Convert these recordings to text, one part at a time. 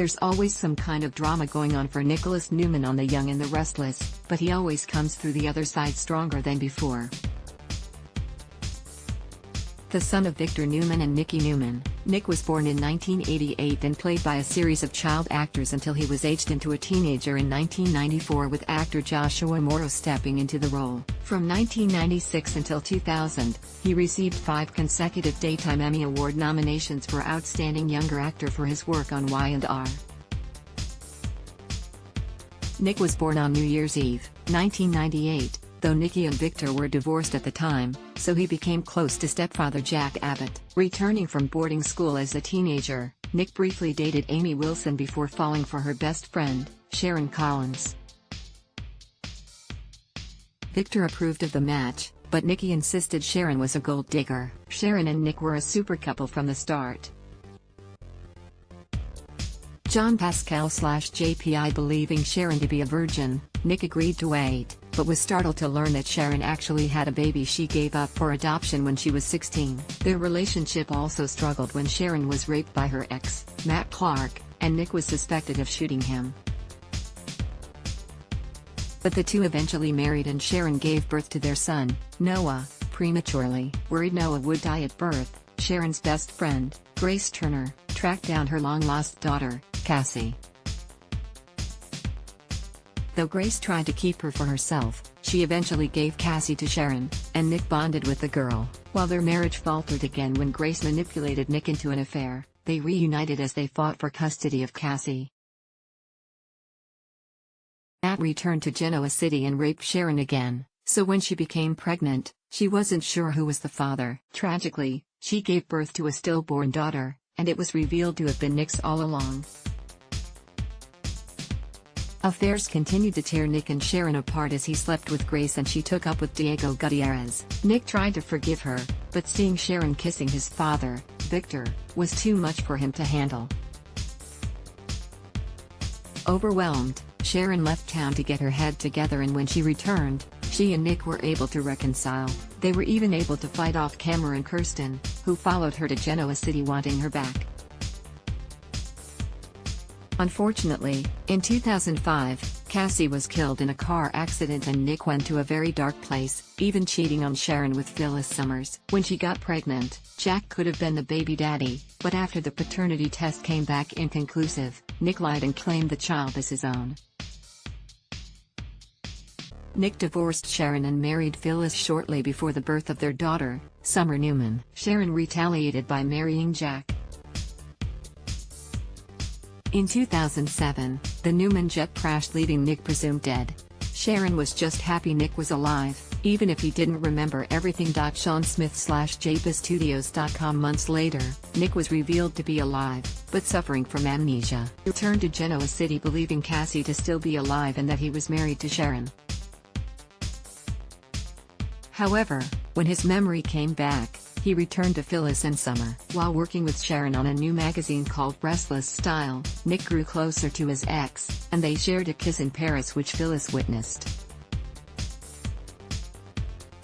There's always some kind of drama going on for Nicholas Newman on The Young and the Restless, but he always comes through the other side stronger than before. The son of Victor Newman and Nikki Newman, Nick was born in 1988 and played by a series of child actors until he was aged into a teenager in 1994, with actor Joshua Morrow stepping into the role. From 1996 until 2000, he received 5 consecutive Daytime Emmy Award nominations for Outstanding Younger Actor for his work on Y&R. Nick was born on New Year's Eve, 1998. Though Nikki and Victor were divorced at the time, so he became close to stepfather Jack Abbott. Returning from boarding school as a teenager, Nick briefly dated Amy Wilson before falling for her best friend, Sharon Collins. Victor approved of the match, but Nikki insisted Sharon was a gold digger. Sharon and Nick were a super couple from the start. John Pascal/JPI believing Sharon to be a virgin, Nick agreed to wait, but was startled to learn that Sharon actually had a baby she gave up for adoption when she was 16. Their relationship also struggled when Sharon was raped by her ex, Matt Clark, and Nick was suspected of shooting him. But the two eventually married and Sharon gave birth to their son, Noah, prematurely. Worried Noah would die at birth, Sharon's best friend, Grace Turner, tracked down her long-lost daughter, Cassie. Though Grace tried to keep her for herself, she eventually gave Cassie to Sharon, and Nick bonded with the girl. While their marriage faltered again when Grace manipulated Nick into an affair, they reunited as they fought for custody of Cassie. Matt returned to Genoa City and raped Sharon again, so when she became pregnant, she wasn't sure who was the father. Tragically, she gave birth to a stillborn daughter, and it was revealed to have been Nick's all along. Affairs continued to tear Nick and Sharon apart as he slept with Grace and she took up with Diego Gutierrez. Nick tried to forgive her, but seeing Sharon kissing his father, Victor, was too much for him to handle. Overwhelmed, Sharon left town to get her head together, and when she returned, she and Nick were able to reconcile. They were even able to fight off Cameron Kirsten, who followed her to Genoa City wanting her back. Unfortunately, in 2005, Cassie was killed in a car accident and Nick went to a very dark place, even cheating on Sharon with Phyllis Summers. When she got pregnant, Jack could have been the baby daddy, but after the paternity test came back inconclusive, Nick lied and claimed the child as his own. Nick divorced Sharon and married Phyllis shortly before the birth of their daughter, Summer Newman. Sharon retaliated by marrying Jack. In 2007, the Newman jet crashed, leaving Nick presumed dead. Sharon was just happy Nick was alive, even if he didn't remember everything. Sean Smith/JPStudios.com. Months later, Nick was revealed to be alive, but suffering from amnesia. He returned to Genoa City believing Cassie to still be alive and that he was married to Sharon. However, when his memory came back, he returned to Phyllis and Summer. While working with Sharon on a new magazine called Restless Style, Nick grew closer to his ex, and they shared a kiss in Paris which Phyllis witnessed.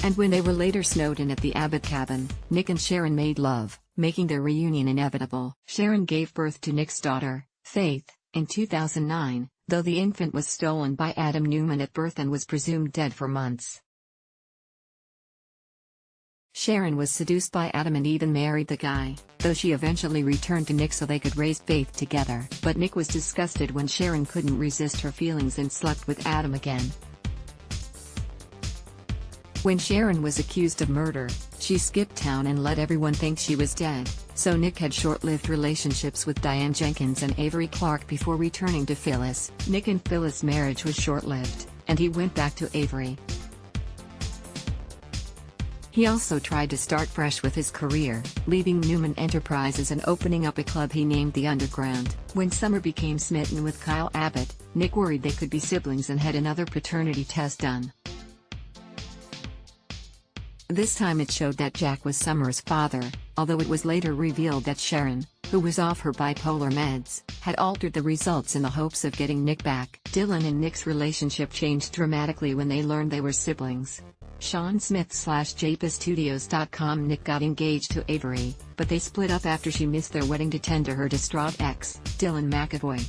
And when they were later snowed in at the Abbott cabin, Nick and Sharon made love, making their reunion inevitable. Sharon gave birth to Nick's daughter, Faith, in 2009, though the infant was stolen by Adam Newman at birth and was presumed dead for months. Sharon was seduced by Adam and even married the guy, though she eventually returned to Nick so they could raise Faith together. But Nick was disgusted when Sharon couldn't resist her feelings and slept with Adam again. When Sharon was accused of murder, she skipped town and let everyone think she was dead, so Nick had short-lived relationships with Diane Jenkins and Avery Clark before returning to Phyllis. Nick and Phyllis' marriage was short-lived, and he went back to Avery. He also tried to start fresh with his career, leaving Newman Enterprises and opening up a club he named the Underground. When Summer became smitten with Kyle Abbott, Nick worried they could be siblings and had another paternity test done. This time it showed that Jack was Summer's father, although it was later revealed that Sharon, who was off her bipolar meds, had altered the results in the hopes of getting Nick back. Dylan and Nick's relationship changed dramatically when they learned they were siblings. Sean Smith/JapaStudios.com. Nick got engaged to Avery, but they split up after she missed their wedding to tend to her distraught ex, Dylan McAvoy.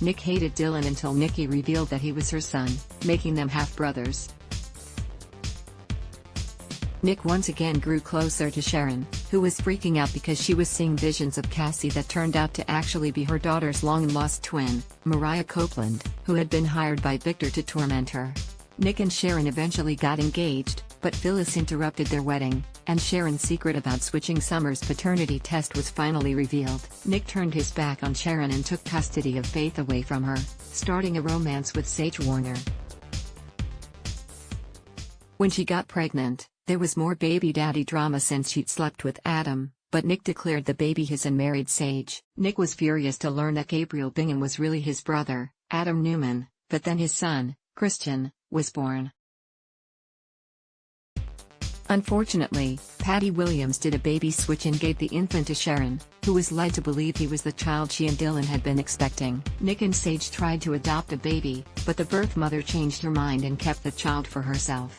Nick hated Dylan until Nikki revealed that he was her son, making them half-brothers. Nick once again grew closer to Sharon, who was freaking out because she was seeing visions of Cassie that turned out to actually be her daughter's long-lost twin, Mariah Copeland, who had been hired by Victor to torment her. Nick and Sharon eventually got engaged, but Phyllis interrupted their wedding, and Sharon's secret about switching Summer's paternity test was finally revealed. Nick turned his back on Sharon and took custody of Faith away from her, starting a romance with Sage Warner. When she got pregnant, there was more baby daddy drama since she'd slept with Adam, but Nick declared the baby his and married Sage. Nick was furious to learn that Gabriel Bingham was really his brother, Adam Newman, but then his son, Christian, was born. Unfortunately, Patty Williams did a baby switch and gave the infant to Sharon, who was led to believe he was the child she and Dylan had been expecting. Nick and Sage tried to adopt a baby, but the birth mother changed her mind and kept the child for herself.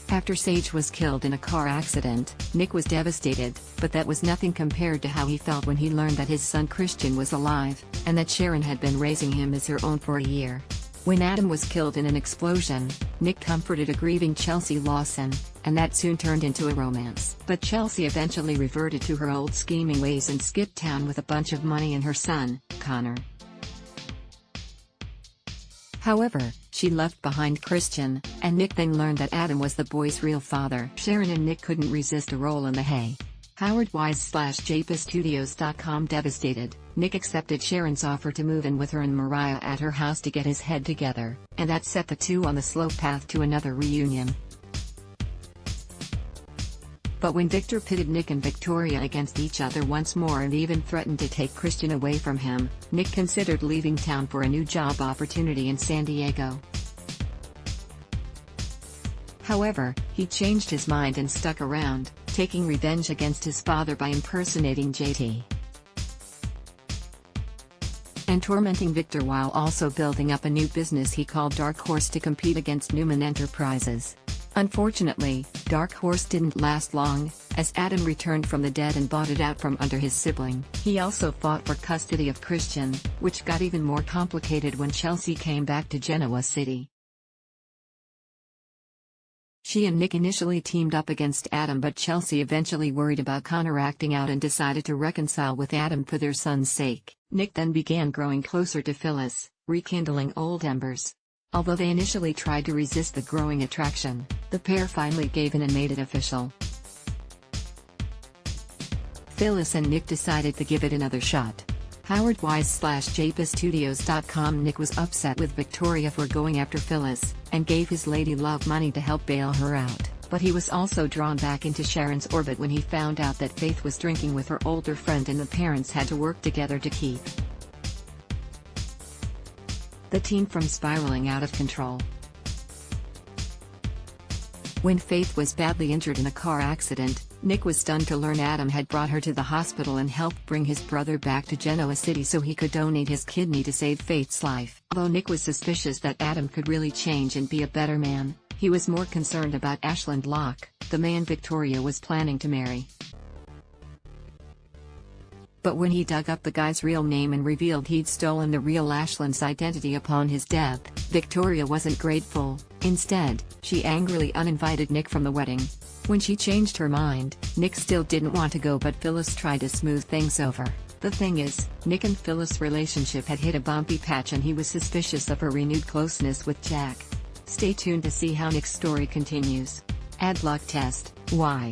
After Sage was killed in a car accident, Nick was devastated, but that was nothing compared to how he felt when he learned that his son Christian was alive, and that Sharon had been raising him as her own for a year. When Adam was killed in an explosion, Nick comforted a grieving Chelsea Lawson, and that soon turned into a romance. But Chelsea eventually reverted to her old scheming ways and skipped town with a bunch of money and her son, Connor. However, she left behind Christian, and Nick then learned that Adam was the boy's real father. Sharon and Nick couldn't resist a roll in the hay. Howard Wise/JapaStudios.com. Devastated, Nick accepted Sharon's offer to move in with her and Mariah at her house to get his head together, and that set the two on the slow path to another reunion. But when Victor pitted Nick and Victoria against each other once more and even threatened to take Christian away from him, Nick considered leaving town for a new job opportunity in San Diego. However, he changed his mind and stuck around, taking revenge against his father by impersonating JT and tormenting Victor while also building up a new business he called Dark Horse to compete against Newman Enterprises. Unfortunately, Dark Horse didn't last long, as Adam returned from the dead and bought it out from under his sibling. He also fought for custody of Christian, which got even more complicated when Chelsea came back to Genoa City. She and Nick initially teamed up against Adam, but Chelsea eventually worried about Connor acting out and decided to reconcile with Adam for their son's sake. Nick then began growing closer to Phyllis, rekindling old embers. Although they initially tried to resist the growing attraction, the pair finally gave in and made it official. Phyllis and Nick decided to give it another shot. Howard Wise/JapaStudios.com. Nick was upset with Victoria for going after Phyllis, and gave his lady love money to help bail her out, but he was also drawn back into Sharon's orbit when he found out that Faith was drinking with her older friend and the parents had to work together to keep the teen from spiraling out of control. When Faith was badly injured in a car accident, Nick was stunned to learn Adam had brought her to the hospital and helped bring his brother back to Genoa City so he could donate his kidney to save Faith's life. Although Nick was suspicious that Adam could really change and be a better man, he was more concerned about Ashland Locke, the man Victoria was planning to marry. But when he dug up the guy's real name and revealed he'd stolen the real Ashland's identity upon his death, Victoria wasn't grateful. Instead, she angrily uninvited Nick from the wedding. When she changed her mind, Nick still didn't want to go, but Phyllis tried to smooth things over. The thing is, Nick and Phyllis' relationship had hit a bumpy patch and he was suspicious of her renewed closeness with Jack. Stay tuned to see how Nick's story continues. Ad block test. Why?